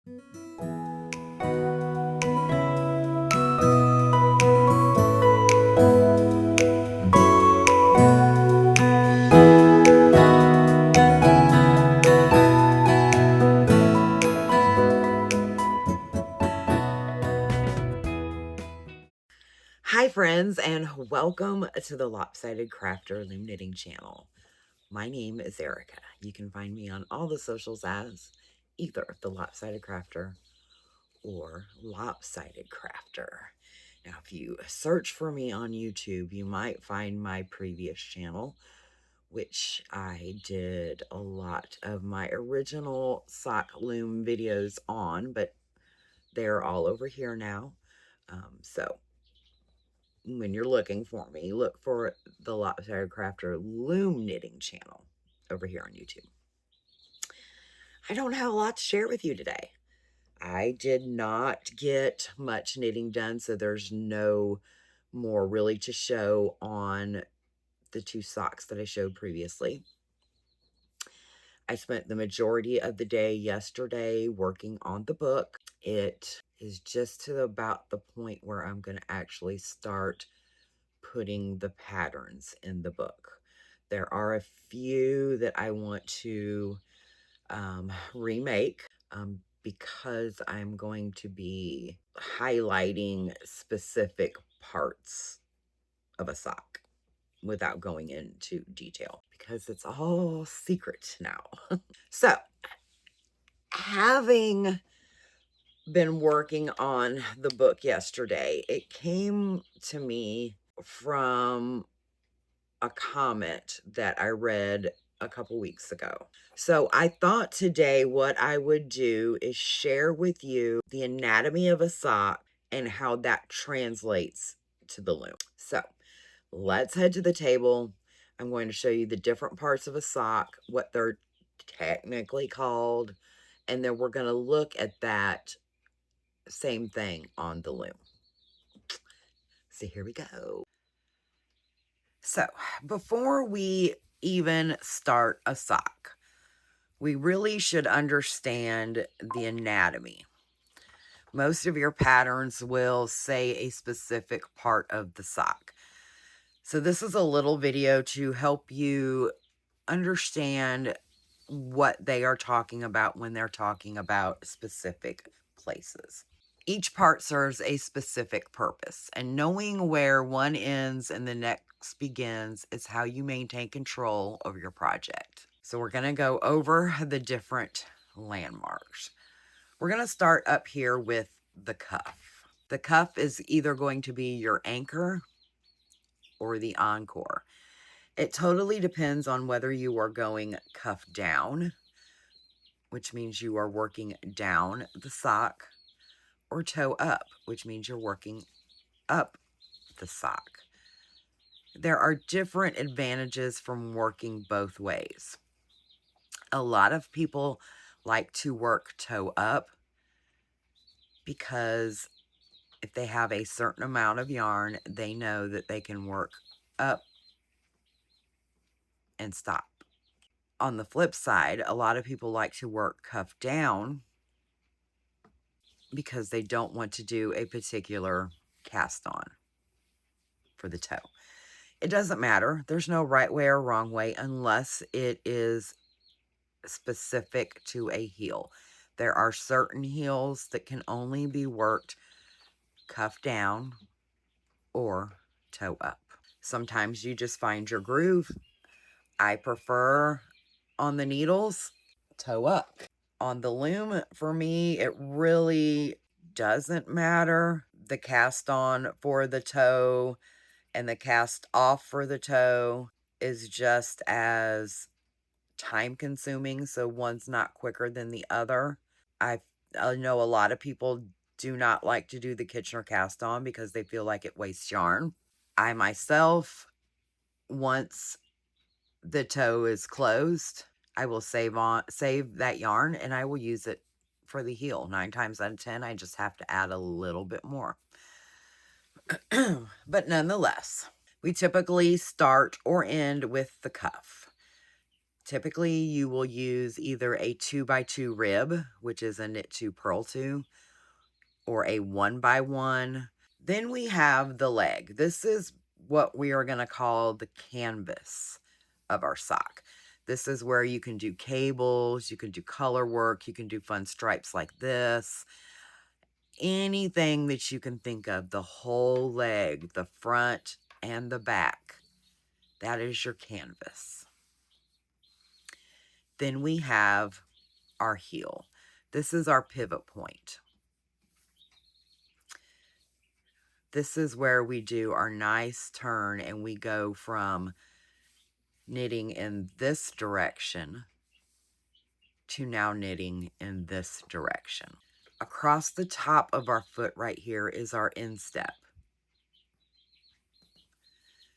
Hi friends, and welcome to the Lopsided Crafter Loom Knitting channel. My name is Erica. You can find me on all the socials as either the Lopsided Crafter or Lopsided Crafter. Now, if you search for me on YouTube, you might find my previous channel, which I did a lot of my original sock loom videos on, but they're all over here now. So when you're looking for me, look for the Lopsided Crafter Loom Knitting channel over here on YouTube. I don't have a lot to share with you today. I did not get much knitting done, so there's no more really to show on the two socks that I showed previously. I spent the majority of the day yesterday working on the book. It is just to about the point where I'm going to actually start putting the patterns in the book. There are a few that I want to remake because I'm going to be highlighting specific parts of a sock without going into detail because it's all secret now. So, having been working on the book yesterday, it came to me from a comment that I read a couple weeks ago. So I thought today what I would do is share with you the anatomy of a sock and how that translates to the loom. So let's head to the table. I'm going to show you the different parts of a sock, what they're technically called, and then we're going to look at that same thing on the loom. So here we go. So before we even start a sock, we really should understand the anatomy. Most of your patterns will say a specific part of the sock. So this is a little video to help you understand what they are talking about when they're talking about specific places. Each part serves a specific purpose, and knowing where one ends and the next begins is how you maintain control of your project. So we're going to go over the different landmarks. We're going to start up here with the cuff. The cuff is either going to be your anchor or the encore. It totally depends on whether you are going cuff down, which means you are working down the sock, or toe up, which means you're working up the sock. There are different advantages from working both ways. A lot of people like to work toe up because if they have a certain amount of yarn, they know that they can work up and stop. On the flip side, a lot of people like to work cuff down because they don't want to do a particular cast on for the toe. It doesn't matter. There's no right way or wrong way unless it is specific to a heel. There are certain heels that can only be worked cuff down or toe up. Sometimes you just find your groove. I prefer on the needles, toe up. On the loom, for me, it really doesn't matter. The cast on for the toe and the cast off for the toe is just as time consuming, so one's not quicker than the other. I know a lot of people do not like to do the Kitchener cast on because they feel like it wastes yarn. I myself, once the toe is closed, I will save that yarn and I will use it for the heel. 9 times out of 10, I just have to add a little bit more. But nonetheless, we typically start or end with the cuff. Typically, you will use either a 2x2 rib, which is a knit 2 purl 2, or a 1x1. Then we have the leg. This is what we are going to call the canvas of our sock. This is where you can do cables, you can do color work, you can do fun stripes like this. Anything that you can think of, the whole leg, the front and the back, that is your canvas. Then we have our heel. This is our pivot point. This is where we do our nice turn and we go from knitting in this direction to now knitting in this direction. Across the top of our foot right here is our instep.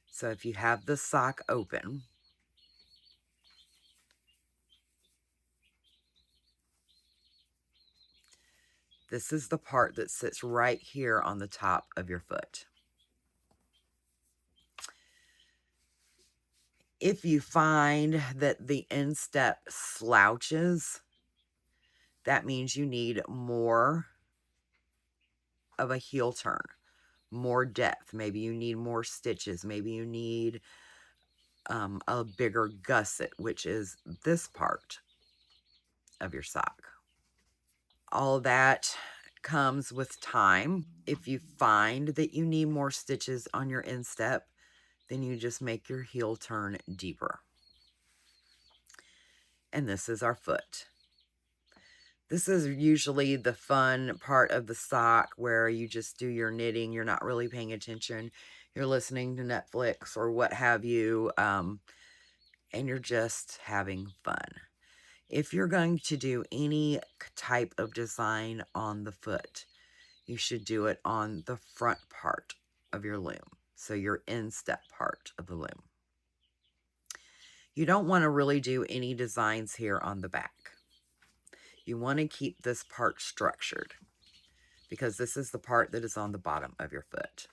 So if you have the sock open, this is the part that sits right here on the top of your foot. If you find that the instep slouches, that means you need more of a heel turn, more depth. Maybe you need more stitches. Maybe you need a bigger gusset, which is this part of your sock. All of that comes with time. If you find that you need more stitches on your instep, then you just make your heel turn deeper. And this is our foot. This is usually the fun part of the sock where you just do your knitting. You're not really paying attention. You're listening to Netflix or what have you, and you're just having fun. If you're going to do any type of design on the foot, you should do it on the front part of your loom. So your instep part of the loom. You don't want to really do any designs here on the back. You want to keep this part structured because this is the part that is on the bottom of your foot.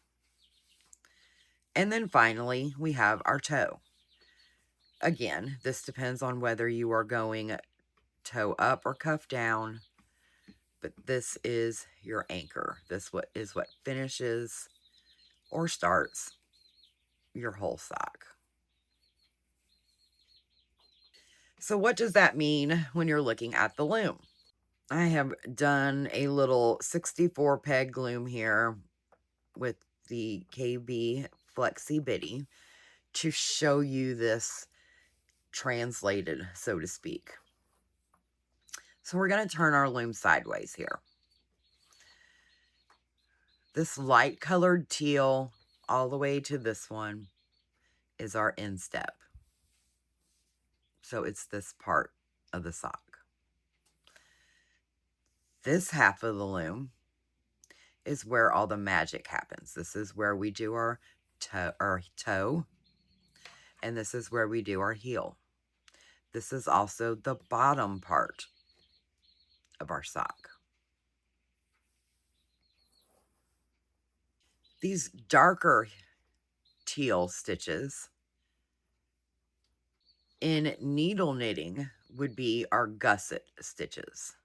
And then finally, we have our toe. Again, this depends on whether you are going toe up or cuff down, but this is your anchor. This is what finishes or starts your whole sock. So what does that mean when you're looking at the loom? I have done a little 64 peg loom here with the KB Flexi Bitty to show you this translated, so to speak. So we're going to turn our loom sideways here. This light colored teal all the way to this one is our instep. So it's this part of the sock. This half of the loom is where all the magic happens. This is where we do our toe, and this is where we do our heel. This is also the bottom part of our sock. These darker teal stitches in needle knitting would be our gusset stitches.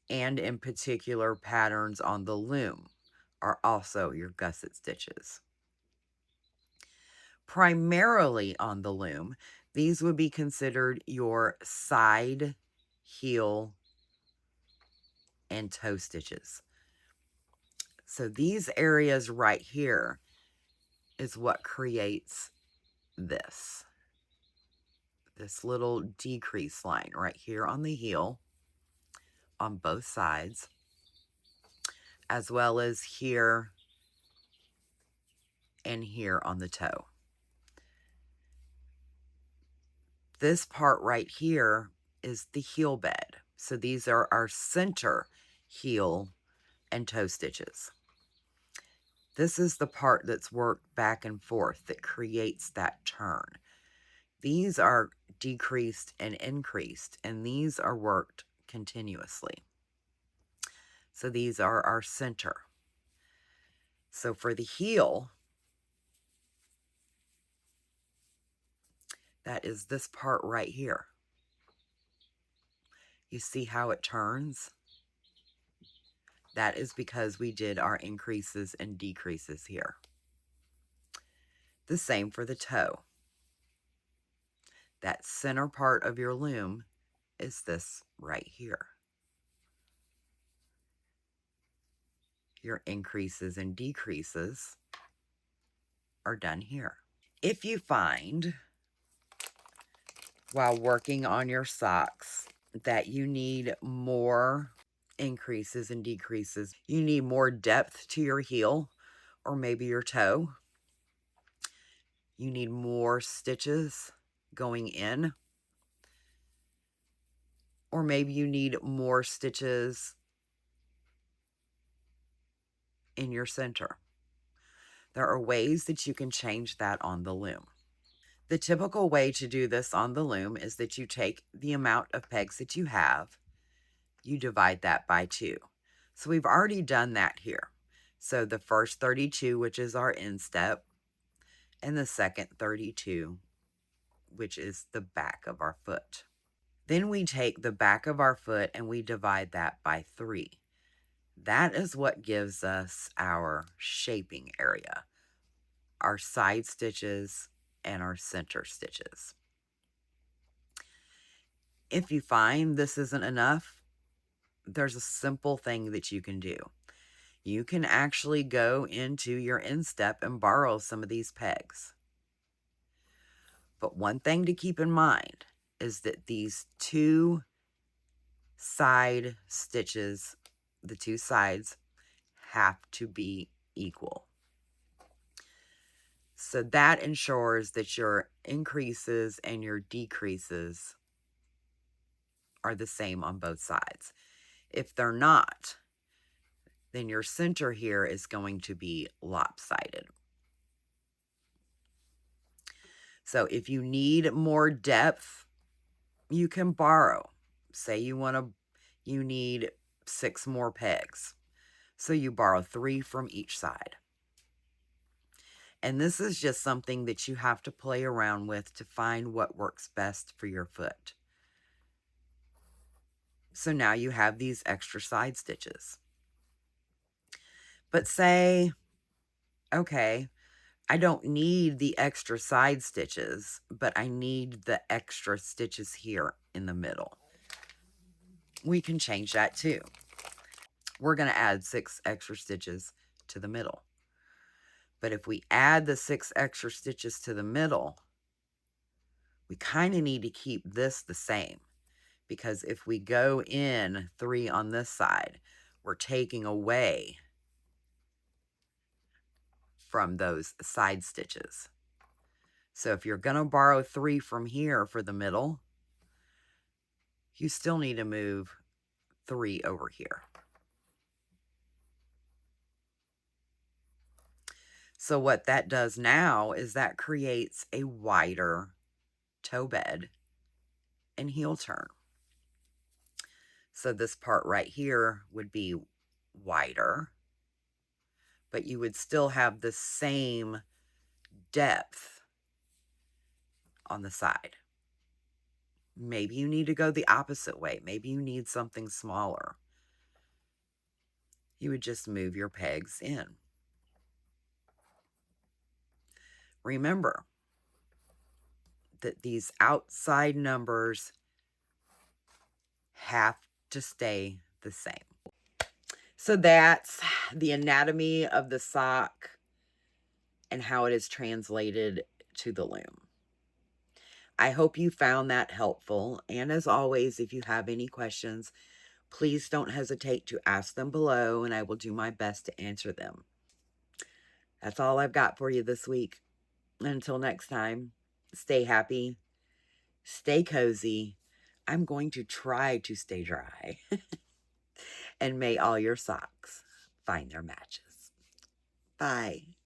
And in particular patterns on the loom are also your gusset stitches. Primarily on the loom, these would be considered your side, heel, and toe stitches. So these areas right here is what creates this little decrease line right here on the heel on both sides, as well as here and here on the toe. This part right here is the heel bed. So these are our center heel and toe stitches. This is the part that's worked back and forth that creates that turn. These are decreased and increased, and these are worked continuously. So these are our center. So for the heel, That is this part right here. You see how it turns? That is because we did our increases and decreases here. The same for the toe. That center part of your loom is this right here. Your increases and decreases are done here. If you find while working on your socks that you need more increases and decreases, you need more depth to your heel or maybe your toe, you need more stitches going in, or maybe you need more stitches in your center. There are ways that you can change that on the loom. The typical way to do this on the loom is that you take the amount of pegs that you have, you divide that by 2. So we've already done that here. So the first 32, which is our instep, and the second 32, which is the back of our foot. Then we take the back of our foot and we divide that by 3. That is what gives us our shaping area, our side stitches and our center stitches. If you find this isn't enough, there's a simple thing that you can do. You can actually go into your instep and borrow some of these pegs. But one thing to keep in mind is that these 2 side stitches, the 2 sides, have to be equal. So that ensures that your increases and your decreases are the same on both sides. If they're not, then your center here is going to be lopsided. So if you need more depth, you can borrow. Say you need 6 more pegs. So you borrow 3 from each side. And this is just something that you have to play around with to find what works best for your foot. So now you have these extra side stitches. But say, okay, I don't need the extra side stitches, but I need the extra stitches here in the middle. We can change that too. We're going to add 6 extra stitches to the middle. But if we add the 6 extra stitches to the middle, we kind of need to keep this the same. Because if we go in 3 on this side, we're taking away from those side stitches. So if you're going to borrow 3 from here for the middle, you still need to move 3 over here. So what that does now is that creates a wider toe bed and heel turn. So this part right here would be wider, but you would still have the same depth on the side. Maybe you need to go the opposite way. Maybe you need something smaller. You would just move your pegs in. Remember that these outside numbers have to stay the same. So that's the anatomy of the sock and how it is translated to the loom. I hope you found that helpful. And as always, if you have any questions, please don't hesitate to ask them below and I will do my best to answer them. That's all I've got for you this week. Until next time, stay happy, stay cozy. I'm going to try to stay dry. And may all your socks find their matches. Bye.